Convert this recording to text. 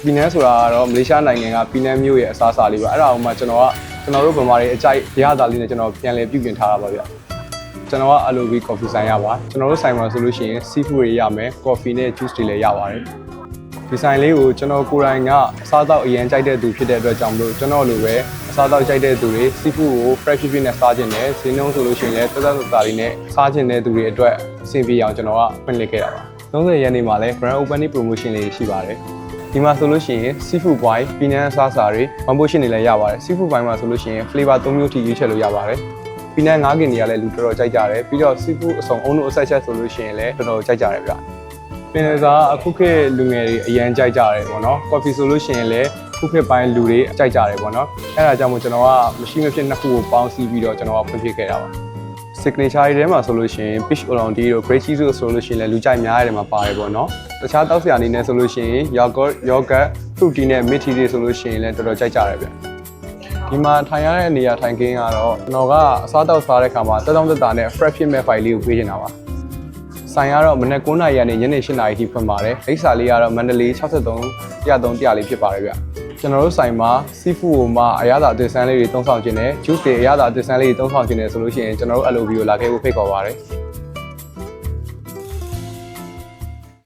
ပီနန်းဆိုတာကတော့မလေးရှားနိုင်ငံကပီနန်းမြို့ရဲ့အစားအစာလေးပါအဲ့ဒါအောင်မှကျွန်တော်တို့ဗမာတွေအကြိုက်ရတာလေးနဲ့ကျွန်တော်ပြန်လည်ပြုပြင်ထားတာပါဗျကျွန်တော်ကအလိုဘီကော်ဖီဆိုင်ရပါကျွန်တော်တို့ဆိုင်မှာဆိုလို့ရှိရင် seafood တွေရမယ်ကော်ဖီနဲ့ juice တွေလည်းရပါတယ်ဒီဆိုင်လေးကိုကျွန်တော်ကိုယ်တိုင်ကအစားအသောက်အရင်ကြိုက်တဲ့သူဖြစ်တဲ့အတွက်ကြောင့်မလို့ကျွန်တော်လိုပဲအစားအသောက်ကြိုက်တဲ့သူတွေ seafood ကို fresh ဖြစ်နဲ့စားခြင်းနဲ့ဈေးနှုန်းဆိုလို့ရှိရင်လည်းတက်တက်တာလေးနဲ့စားခြင်းတဲ့သူတွေအတွက်အဆင်ပြေအောင်ကျွန်တော်ကဖွင့်လှစ်ခဲ့တာပါ30ရက်နေ့မှာလည်း grand opening promotion လေးရှိပါတယ်ဒီမှာဆိုလို့ရှိရင် seafood boy ပီနန်းအစားအစာတွေ promotion တွေလည်းရပါတယ် seafood boy မှာဆိုလို့ရှိရင် flavor 3မျိုးထိရွေးချယ်လို့ရပါတယ်ပီနန်း9ကင်တွေကလည်းလူတော်တော်ကြိုက်ကြတယ်ပြီးတော့ seafood အစုံအုံတို့အဆက်ချက်ဆိုလို့ရှိရင်လည်းတော်တော်ကြိုက်ကြတယ်ဗျပင်လယ်စာအခုခေတ်လူငယ်တွေအရန်ကြိုက်ကြတယ်ပေါ့နော် coffee ဆိုလို့ရှိရင်လည်းခုခေတ်ပိုင်းလူတွေကြိုက်ကြတယ်ပေါ့နော်အဲ့ဒါကြောင့်မို့ကျွန်တော်ကမရှိမဖြစ်နှစ်ခုကိုပေါင်းစည်းပြီးတော့ကျွန်တော်ကဖွင့်ပြခဲ့တာပါ signature တွေထဲမှာဆိုလို့ရှိရင် fish oolong tea တို့ grey cheese တို့ဆိုလို့ရှိရင်လည်းလူကြိုက်များတဲ့ထဲမှာပါတယ်ပေါ့နော်တခြားတောက်စရာအနေနဲ့ဆိုလို့ရှိရင် yogurt fruit tea နဲ့ milk tea တွေဆိုလို့ရှိရင်လည်းတော်တော်ကြိုက်ကြတယ်ဗျဒီမှာထိုင်ရတဲ့နေရာထိုင်ခင်းကတော့ကျွန်တော်ကအစားတောက်စားတဲ့ခါမှာတက်တောင့်တက်တာနဲ့ fresh ဖြစ်မဲ့ file လေးကိုပေးနေတာပါဆိုင်ကတော့မနက်9:00 နာရီကနေညနေ8:00 နာရီထိဖွင့်ပါတယ်။လိပ်စာလေးကတော့မန္တလေး63 လေးဖြစ်ပါတယ်ဗျ။ကျွန်တော်တို့ဆိုင်မှာ seafood ကိုမှအရသာအသစ်ဆန်းလေးတွေသုံးဆောင်ခြင်းနဲ့ juice တွေအရသာအသစ်ဆန်းလေးတွေသုံးဆောင်ခြင်းနဲ့ဆိုလို့ရှိရင်ကျွန်တော်တို့ LOB ကိုလာခဲ့ဖို့ဖိတ်ခေါ်ပါတယ်။